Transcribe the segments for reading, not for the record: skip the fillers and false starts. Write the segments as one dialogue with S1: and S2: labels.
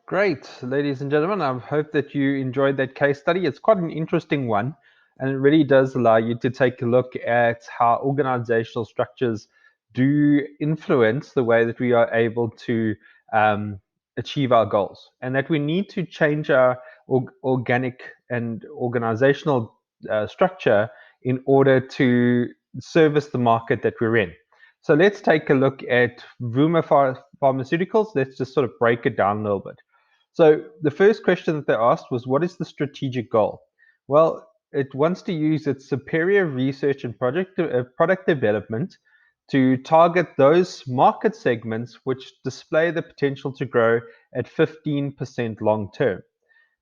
S1: Great, ladies and gentlemen. I hope that you enjoyed that case study. It's quite an interesting one, and it really does allow you to take a look at how organizational structures do influence the way that we are able to um, achieve our goals, and that we need to change our organic and organizational structure in order to service the market that we're in. So let's take a look at Vuma Pharmaceuticals. Let's just sort of break it down a little bit. So the first question that they asked was, what is the strategic goal? Well, it wants to use its superior research and product development to target those market segments which display the potential to grow at 15% long term.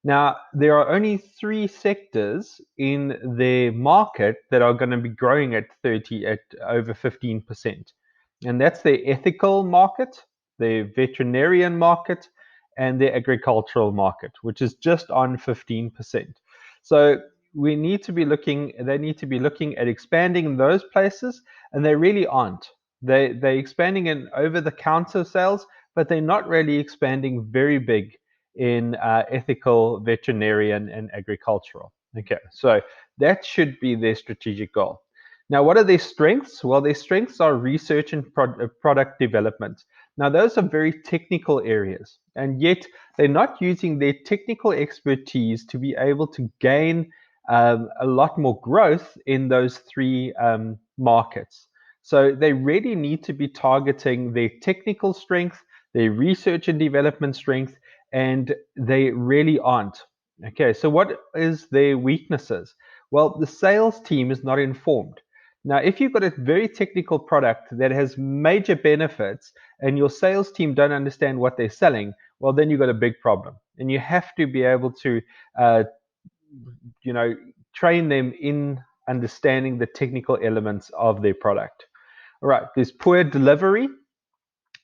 S1: Now, there are only three sectors in the market that are going to be growing at over 15%. And that's the ethical market, the veterinarian market, and the agricultural market, which is just on 15%. So they need to be looking at expanding in those places, and they really aren't. They're expanding in over-the-counter sales, but they're not really expanding very big in ethical, veterinarian, and agricultural. Okay, so that should be their strategic goal. Now, what are their strengths? Well, their strengths are research and product development. Now, those are very technical areas, and yet they're not using their technical expertise to be able to gain a lot more growth in those three markets. So they really need to be targeting their technical strength, their research and development strength, and they really aren't. Okay, so what is their weaknesses? Well, the sales team is not informed. Now, if you've got a very technical product that has major benefits and your sales team don't understand what they're selling, well, then you've got a big problem. And you have to be able to, uh, train them in understanding the technical elements of their product. All right, there's poor delivery.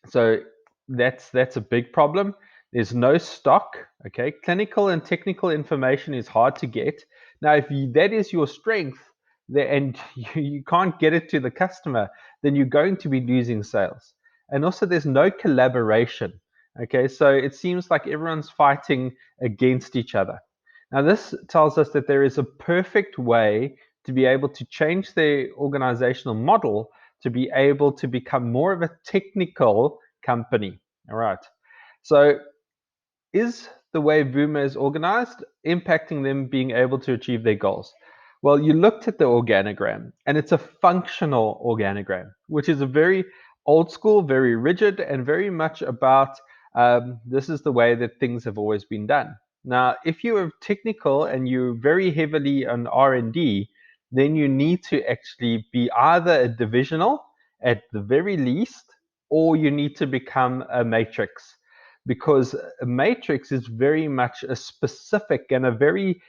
S1: So that's a big problem. There's no stock. Okay, clinical and technical information is hard to get. Now, if that is your strength, and you can't get it to the customer, then you're going to be losing sales. And also, there's no collaboration. Okay, so it seems like everyone's fighting against each other. Now, this tells us that there is a perfect way to be able to change their organizational model to be able to become more of a technical company. All right. So, is the way Vuma is organized impacting them being able to achieve their goals? Well, you looked at the organogram, and it's a functional organogram, which is a very old school, very rigid, and very much about this is the way that things have always been done. Now, if you are technical and you're very heavily on R&D, then you need to actually be either a divisional at the very least, or you need to become a matrix, because a matrix is very much a specific and a very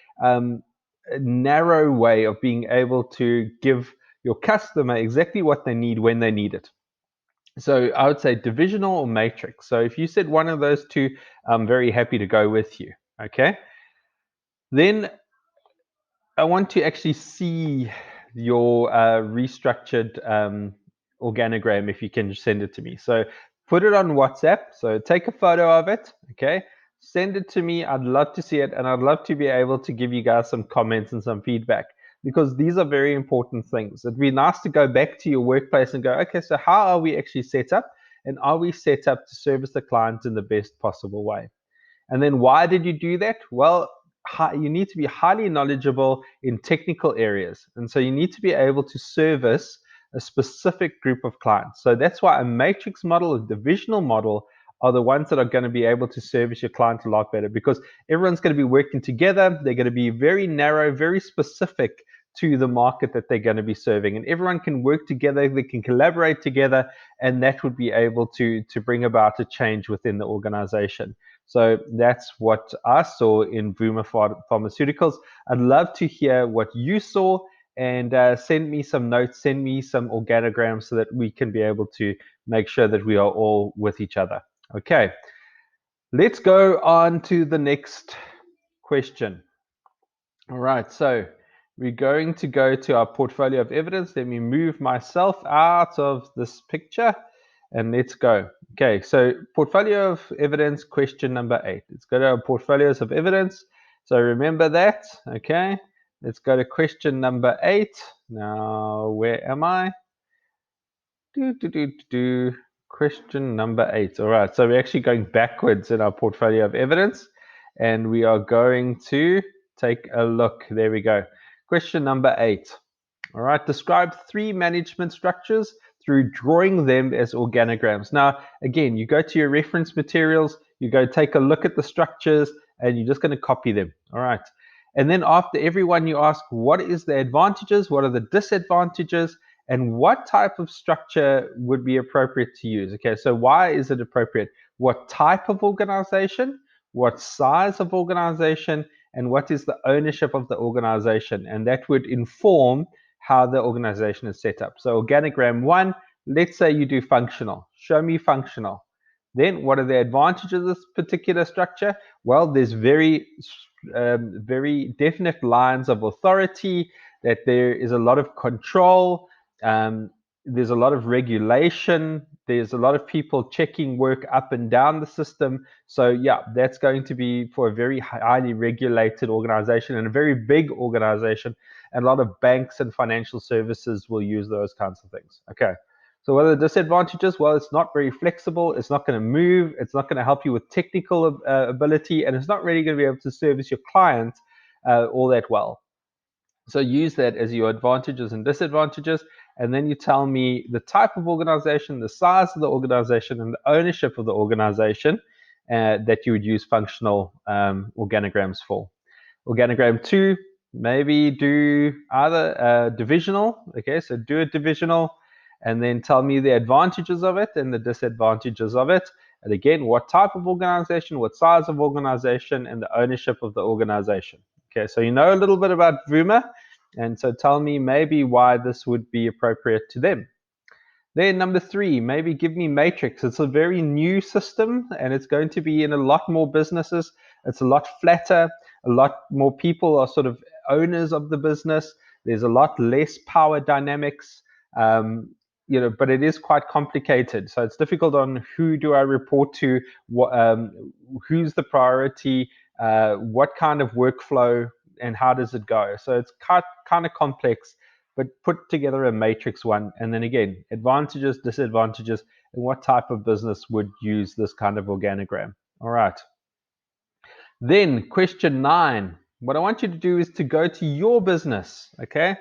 S1: narrow way of being able to give your customer exactly what they need when they need it. So I would say divisional or matrix. So if you said one of those two, I'm very happy to go with you. Okay. Then I want to actually see your restructured organogram, if you can send it to me. So put it on WhatsApp. So take a photo of it. Okay. Send it to me. I'd love to see it. And I'd love to be able to give you guys some comments and some feedback, because these are very important things. It'd be nice to go back to your workplace and go, okay, so how are we actually set up? And are we set up to service the clients in the best possible way? And then why did you do that? Well, you need to be highly knowledgeable in technical areas. And so you need to be able to service a specific group of clients. So that's why a matrix model, a divisional model, are the ones that are going to be able to service your client a lot better, because everyone's going to be working together. They're going to be very narrow, very specific to the market that they're going to be serving. And everyone can work together, they can collaborate together, and that would be able to bring about a change within the organization. So that's what I saw in Vuma Pharmaceuticals. I'd love to hear what you saw, and send me some notes, send me some organograms, so that we can be able to make sure that we are all with each other. Okay, let's go on to the next question. All right, so we're going to go to our portfolio of evidence. Let me move myself out of this picture. and let's go. Okay, so portfolio of evidence, question number 8. Let's go to our portfolios of evidence. So remember that, okay? Let's go to question number 8. Now, where am I? Question number 8. All right, so we're actually going backwards in our portfolio of evidence, and we are going to take a look. There we go. Question number 8. All right, describe 3 management structures through drawing them as organograms. Now, again, you go to your reference materials, you go take a look at the structures, and you're just going to copy them. All right. And then after every one, you ask, what is the advantages? What are the disadvantages? And what type of structure would be appropriate to use? Okay, so why is it appropriate? What type of organization? What size of organization? And what is the ownership of the organization? And that would inform how the organization is set up. So organogram 1, let's say you do functional. Show me functional. Then what are the advantages of this particular structure? Well, there's very definite lines of authority, that there is a lot of control, there's a lot of regulation, there's a lot of people checking work up and down the system. So yeah, that's going to be for a very highly regulated organization and a very big organization. And a lot of banks and financial services will use those kinds of things. Okay. So what are the disadvantages? Well, it's not very flexible. It's not going to move. It's not going to help you with technical ability, and it's not really going to be able to service your client all that well. So use that as your advantages and disadvantages, and then you tell me the type of organization, the size of the organization, and the ownership of the organization that you would use functional organograms for. Organogram 2, maybe do either divisional. Okay, so do a divisional, and then tell me the advantages of it and the disadvantages of it. And again, what type of organization, what size of organization, and the ownership of the organization. Okay, so you know a little bit about Vuma, and so tell me maybe why this would be appropriate to them. Then number 3, maybe give me matrix. It's a very new system, and it's going to be in a lot more businesses. It's a lot flatter. A lot more people are sort of owners of the business. There's a lot less power dynamics, but it is quite complicated. So it's difficult on who do I report to, who's the priority, what kind of workflow, and how does it go. So it's kind of complex, but put together a matrix one. And then again, advantages, disadvantages, and what type of business would use this kind of organogram. All right. Then question 9, what I want you to do is to go to your business, okay,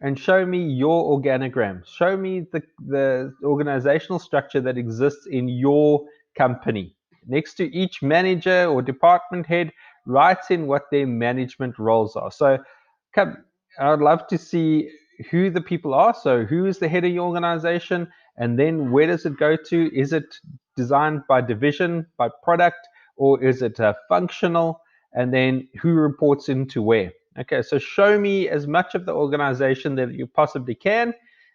S1: and show me your organogram. Show me the organizational structure that exists in your company. Next to each manager or department head, write in what their management roles are. So I'd love to see who the people are. So who is the head of your organization, and then where does it go to? Is it designed by division, by product, or is it functional? And then who reports into where? Okay, so show me as much of the organization that you possibly can,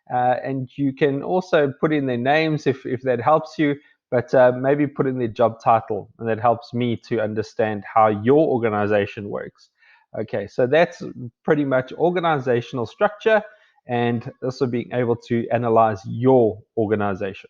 S1: and you can also put in their names if that helps you, but maybe put in their job title, and that helps me to understand how your organization works. Okay, so that's pretty much organizational structure, and also being able to analyze your organization.